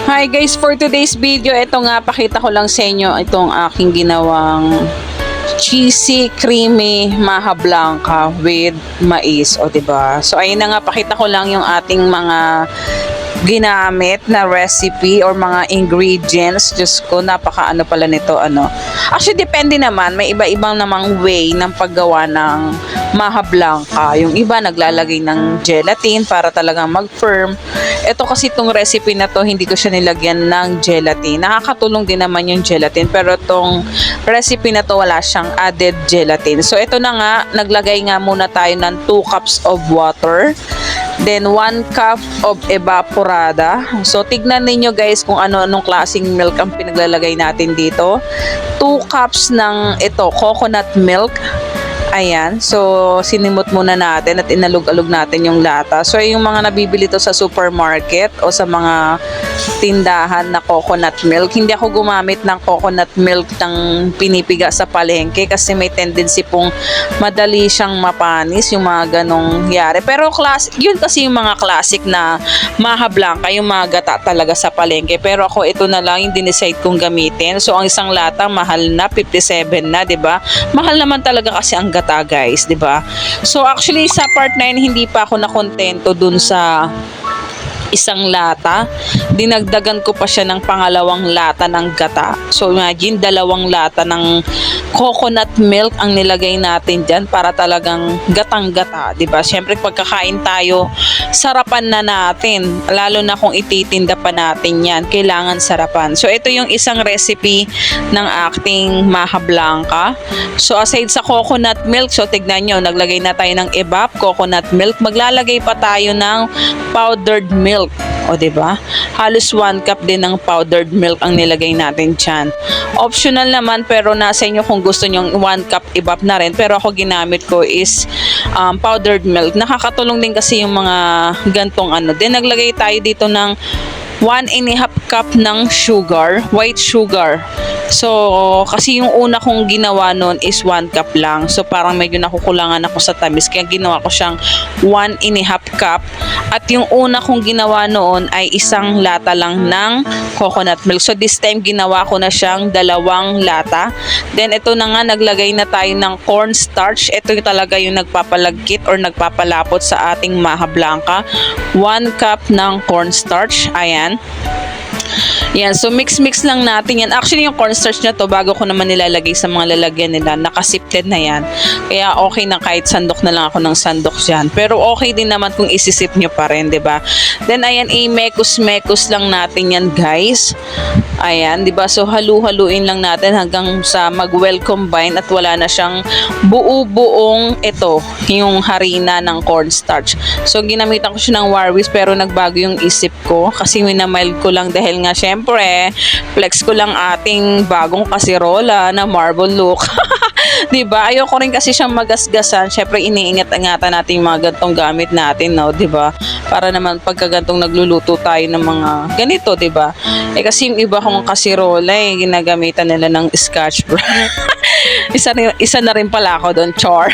Hi guys, for today's video, ito nga, pakita ko lang sa inyo itong aking ginawang cheesy, creamy, maha blanca with mais. O diba? So ayun na nga, pakita ko lang yung ating mga ginamit na recipe or mga ingredients. Diyos ko, napaka ano pala nito, ano. Actually, depende naman. May iba-ibang namang way ng paggawa ng maha blanca. Yung iba naglalagay ng gelatin para talagang mag-firm. Ito kasi itong recipe na to, hindi ko siya nilagyan ng gelatin. Nakakatulong din naman yung gelatin, pero itong recipe na to wala siyang added gelatin. So ito na nga, naglagay nga muna tayo ng 2 cups of water. Then 1 cup of evaporada. So tignan ninyo guys kung anong klaseng milk ang pinaglalagay natin dito. 2 cups ng ito, coconut milk. Ayan, so sinimot muna natin at inalog-alog natin yung lata. So yung mga nabibili to sa supermarket o sa mga tindahan na coconut milk, hindi ako gumamit ng coconut milk ng pinipiga sa palengke kasi may tendency pong madali siyang mapanis yung mga ganong yari. Pero yun kasi yung mga classic na maha blanca, yung mga gata talaga sa palengke. Pero ako ito na lang yung dinicide kong gamitin. So ang isang lata mahal na, 57 na, 'di ba? Mahal naman talaga kasi ang gata guys, 'di ba? So actually sa part 9 hindi pa ako nakontento dun sa isang lata. Dinagdagan ko pa siya ng pangalawang lata ng gata. So imagine, 2 lata ng coconut milk ang nilagay natin dyan para talagang gatang-gata, 'di ba? Syempre pagkakain tayo, sarapan na natin. Lalo na kung ititinda pa natin 'yan, kailangan sarapan. So ito yung isang recipe ng ating maha blanca. So aside sa coconut milk, so tignan nyo, naglagay na tayo ng evap, coconut milk. Maglalagay pa tayo ng powdered milk. O diba? Halos 1 cup din ng powdered milk ang nilagay natin dyan. Optional naman, pero nasa inyo kung gusto nyo 1 cup evap na rin. Pero ako ginamit ko is powdered milk. Nakakatulong din kasi yung mga gantong ano. Then naglagay tayo dito ng 1.5 cup ng sugar, white sugar. So, kasi yung una kong ginawa noon is 1 cup lang. So, parang medyo nakukulangan ako sa tamis. Kaya ginawa ko siyang 1.5 cup. At yung una kong ginawa noon ay 1 lata lang ng coconut milk. So, this time ginawa ko na siyang 2 lata. Then, ito na nga, naglagay na tayo ng cornstarch. Ito yung talaga yung nagpapalagkit or nagpapalapot sa ating maha blanca. 1 cup ng cornstarch. Ayan. Yan, so mix lang natin yan. Actually, yung cornstarch na to, bago ko naman nilalagay sa mga lalagyan nila, nakasifted na yan. Kaya okay na kahit sandok na lang ako ng sandok dyan. Pero okay din naman kung isisip nyo pa rin, 'di ba? Then, ayan, i-mekos lang natin yan, guys. Ayan, 'di ba? So, halu-haluin lang natin hanggang sa mag-well combine at wala na siyang buo-buong ito, yung harina ng cornstarch. So, ginamitan ko siya ng War Whisk, pero nagbago yung isip ko kasi minamild ko lang dahil nga syempre, flex ko lang ating bagong kasirola na marble look. 'Di ba? Ayoko rin kasi siyang magasgasan. Syempre iniingat-ingatan natin yung mga gantong gamit natin, no, 'di ba? Para naman pagka gantong nagluluto tayo ng mga ganito, 'di ba? Eh kasi yung iba kong kasirola ginagamitan nila ng Scotch Brite. isa na rin pala ako doon, char.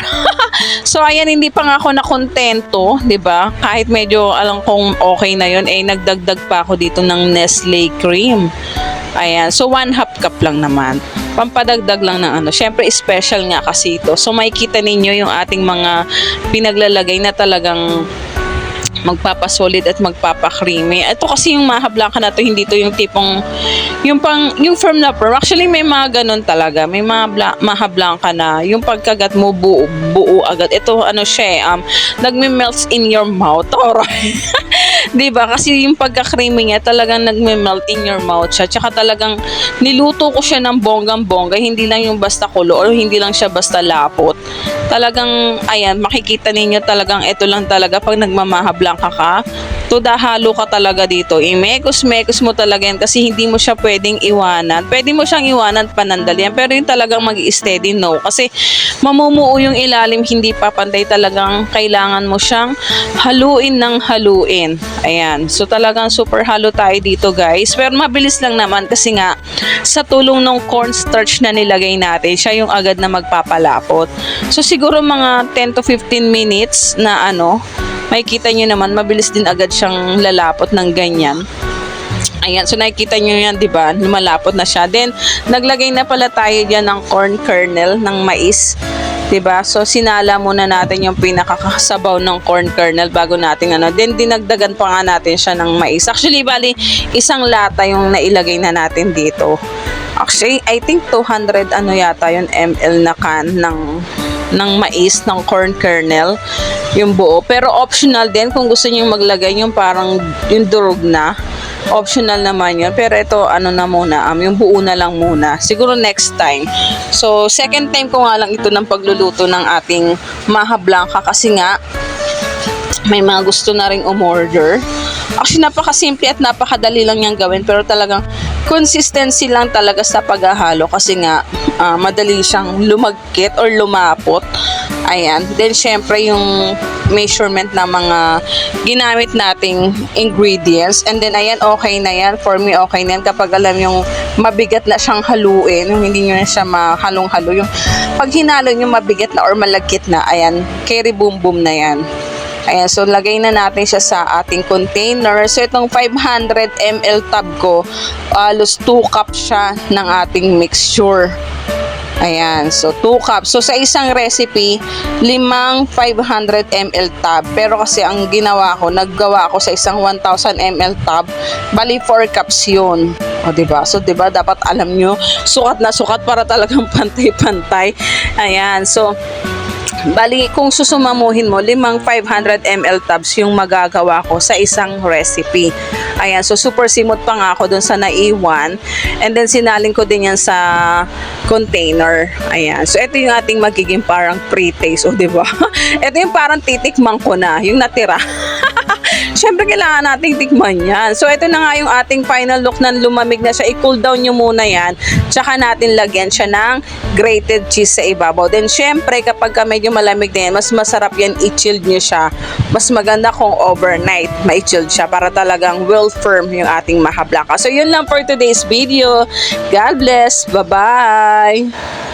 So ayan, hindi pa nga ako nakontento, 'di ba? Kahit medyo alam kong okay na 'yon, nagdagdag pa ako dito ng Nestle cream. Ayan, so 1/2 cup lang naman. Pampadagdag lang ng ano. Syempre special nga kasi ito. So makikita ninyo yung ating mga pinaglalagay na talagang magpapasolid at magpapa-creamy. Ito kasi yung maha blanca na to, hindi to yung tipong yung firm na firm. Actually may mga ganun talaga. May mga maha blanca na yung pagkagat mo buo agad. Ito ano siya nagme-melts in your mouth. Alright. 'Di ba? Kasi yung pagka-creamy niya talagang nagme-melt in your mouth siya. Tsaka talagang niluto ko siya ng bonggang-bongga, hindi lang yung basta kulo or hindi lang siya basta lapot. Talagang ayan, makikita ninyo talagang ito lang talaga pag nagmamaha blanca ka. Halo ka talaga dito. Imekos-mekos mo talaga yan kasi hindi mo siya pwedeng iwanan. Pwede mo siyang iwanan panandalian pero yung talagang mag-steady no. Kasi mamumuo yung ilalim, hindi papantay, talagang kailangan mo siyang haluin ng haluin. Ayan. So talagang super halo tayo dito guys. Pero mabilis lang naman kasi nga sa tulong ng cornstarch na nilagay natin, siya yung agad na magpapalapot. So siguro mga 10 to 15 minutes na makikita nyo naman, mabilis din agad siyang lalapot ng ganyan. Ayan, so nakikita nyo yan, di ba? Lumalapot na siya. Then, naglagay na pala tayo dyan ng corn kernel, ng mais. Di ba? So, sinala muna natin yung pinakakasabaw ng corn kernel bago natin Then, dinagdagan pa nga natin siya ng mais. Actually, bali, isang lata yung nailagay na natin dito. Actually, I think 200 yata yung ml na can ng mais, ng corn kernel, yung buo. Pero optional din kung gusto niyo maglagay yung parang yung durog na. Optional naman yun. Pero ito, na muna, yung buo na lang muna. Siguro next time. So, second time ko nga lang ito ng pagluluto ng ating maha blanca kasi nga, may mga gusto na ring umorder. Actually, napakasimple at napakadali lang niyang gawin pero talagang consistency lang talaga sa paghahalo kasi nga madali siyang lumagkit or lumapot. Ayan. Then, syempre, yung measurement na mga ginamit nating ingredients. And then, ayan, okay na yan. For me, okay na yan. Kapag alam yung mabigat na siyang haluin, yung hindi nyo na siya mahalong-halo, yung pag hinalo nyo mabigat na or malagkit na, ayan, carry boom boom na yan. Ayan, so lagay na natin siya sa ating container. So itong 500 ml tub ko, halos 2 cups siya ng ating mixture. Ayan, so 2 cups. So sa isang recipe, 5 500 ml tub. Pero kasi ang ginawa ko, naggawa ako sa isang 1000 ml tub, bali 4 cups yun. O, diba? So, diba, dapat alam nyo, sukat na sukat para talagang pantay-pantay. Ayan, so bali, kung susumamuhin mo, 5 500 ml tubs yung magagawa ko sa isang recipe. Ayan, so super simot pa nga ako dun sa naiwan. And then, sinalin ko din yan sa container. Ayan, so ito yung ating magiging parang pre-taste. O, diba? Ito yung parang titikman ko na, yung natira. Siyempre, kailangan nating tikman yan. So, ito na nga yung ating final look na lumamig na siya. I-cool down nyo muna yan. Tsaka natin lagyan siya ng grated cheese sa ibabaw. Then, siyempre, kapag medyo malamig na yan, mas masarap yan i-chilled nyo siya. Mas maganda kung overnight ma-chilled siya para talagang well firm yung ating maha blanca. So, yun lang for today's video. God bless. Bye-bye!